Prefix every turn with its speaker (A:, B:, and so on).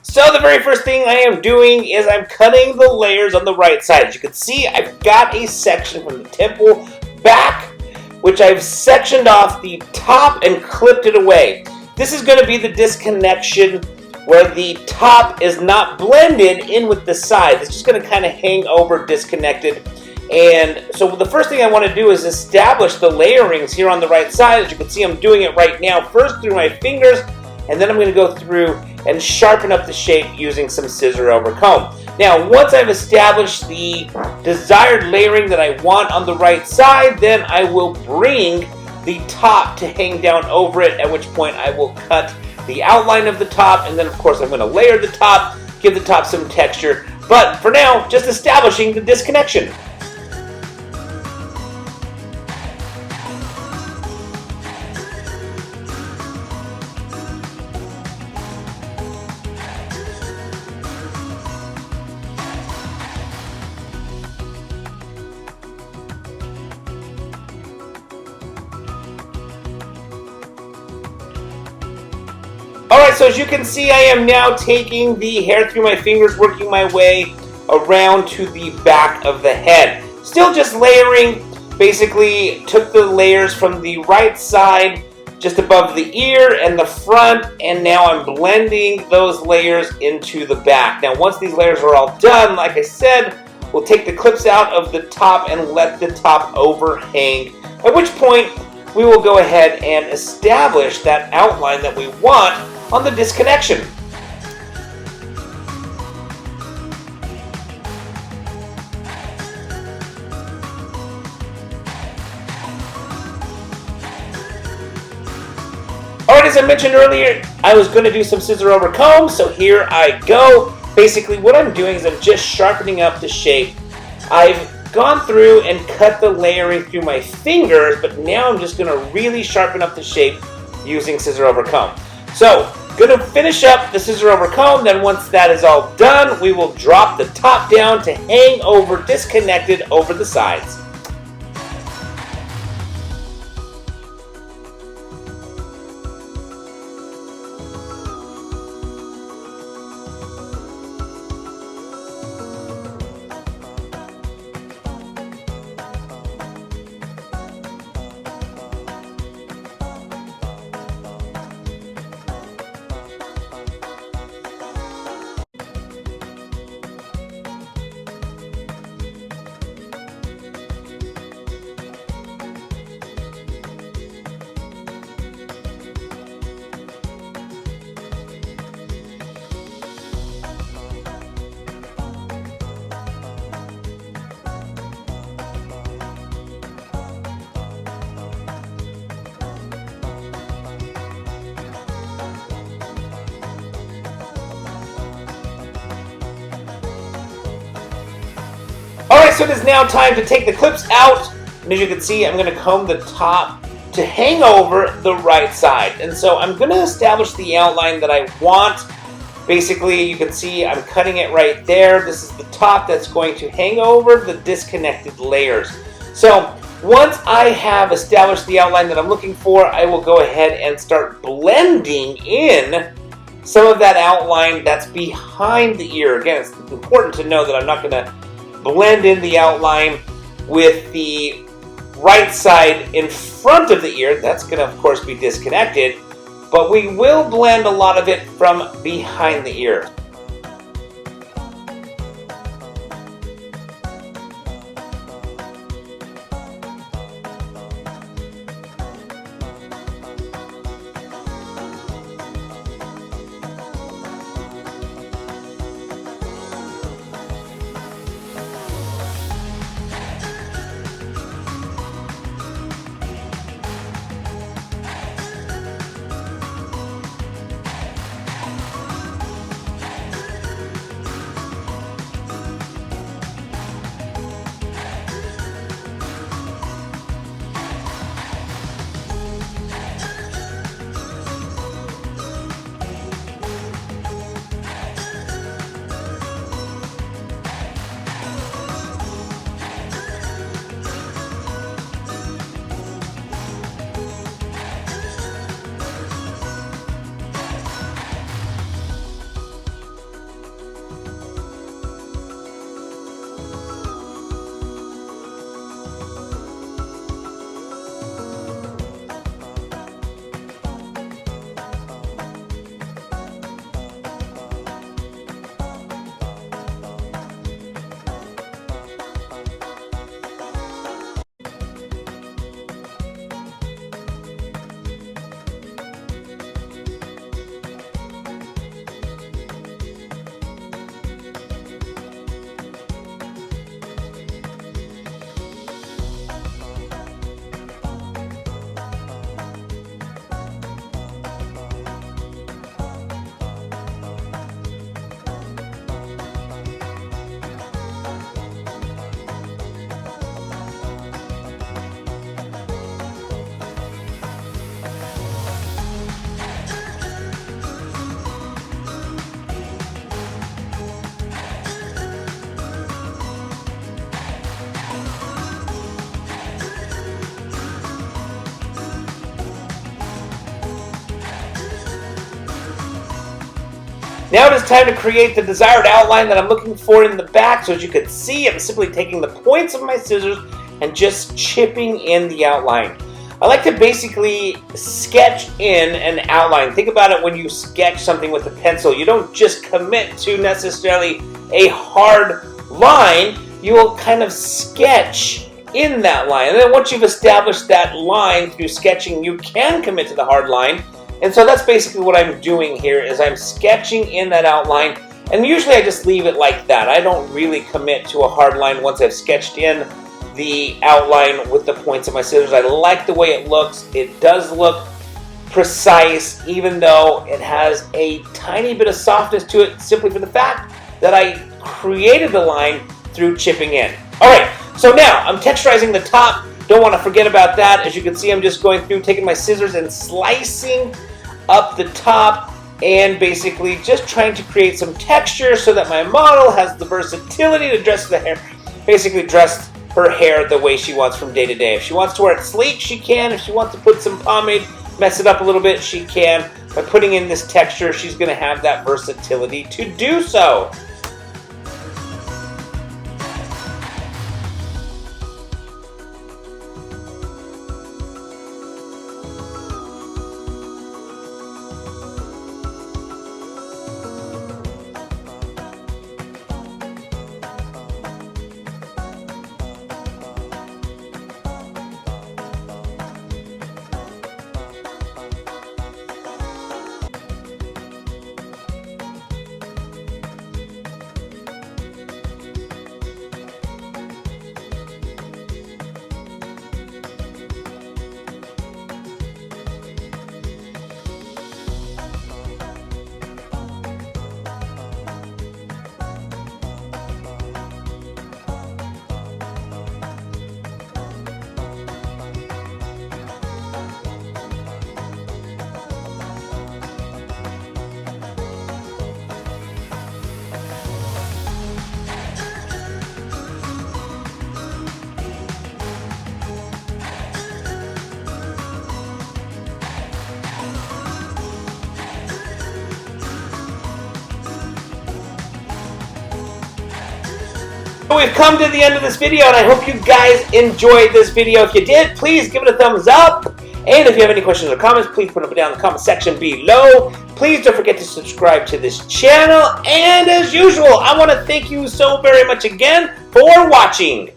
A: So the very first thing I am doing is I'm cutting the layers on the right side. As you can see, I've got a section from the temple back, which I've sectioned off the top and clipped it away. This is going to be the disconnection where the top is not blended in with the sides. It's just going to kind of hang over disconnected. And so the first thing I want to do is establish the layerings here on the right side. As you can see, I'm doing it right now, first through my fingers, and then I'm going to go through and sharpen up the shape using some scissor over comb. Now, once I've established the desired layering that I want on the right side, then I will bring the top to hang down over it, at which point I will cut the outline of the top, and then of course I'm going to layer the top, give the top some texture. But for now, just establishing the disconnection. Alright, so as you can see, I am now taking the hair through my fingers, working my way around to the back of the head. Still just layering, basically took the layers from the right side just above the ear and the front, and now I'm blending those layers into the back. Now once these layers are all done, like I said, we'll take the clips out of the top and let the top overhang, at which point we will go ahead and establish that outline that we want on the disconnection. Alright, as I mentioned earlier, I was going to do some scissor over comb, so here I go. Basically what I'm doing is I'm just sharpening up the shape. I've gone through and cut the layering through my fingers, but now I'm just going to really sharpen up the shape using scissor over comb. So, going to finish up the scissor over comb, then once that is all done, we will drop the top down to hang over disconnected over the sides. Alright, so it is now time to take the clips out, and as you can see, I'm going to comb the top to hang over the right side. And so I'm going to establish the outline that I want. Basically, you can see I'm cutting it right there. This is the top that's going to hang over the disconnected layers. So once I have established the outline that I'm looking for, I will go ahead and start blending in some of that outline that's behind the ear. Again, it's important to know that I'm not going to blend in the outline with the right side in front of the ear. That's going to, of course, be disconnected, but we will blend a lot of it from behind the ear. Now it is time to create the desired outline that I'm looking for in the back. So as you can see, I'm simply taking the points of my scissors and just chipping in the outline. I like to basically sketch in an outline. Think about it when you sketch something with a pencil. You don't just commit to necessarily a hard line. You will kind of sketch in that line. And then once you've established that line through sketching, you can commit to the hard line. And so that's basically what I'm doing here, is I'm sketching in that outline. And usually I just leave it like that. I don't really commit to a hard line once I've sketched in the outline with the points of my scissors. I like the way it looks. It does look precise, even though it has a tiny bit of softness to it, simply for the fact that I created the line through chipping in. Alright, so now I'm texturizing the top. Don't want to forget about that. As you can see, I'm just going through, taking my scissors and slicing up the top, and basically just trying to create some texture so that my model has the versatility to dress the hair, basically dress her hair the way she wants from day to day. If she wants to wear it sleek, she can. If she wants to put some pomade, mess it up a little bit, she can. By putting in this texture, she's going to have that versatility to do so. We've come to the end of this video, and I hope you guys enjoyed this video. If you did, please give it a thumbs up. And if you have any questions or comments, please put them down in the comment section below. Please don't forget to subscribe to this channel. And as usual, I want to thank you so very much again for watching.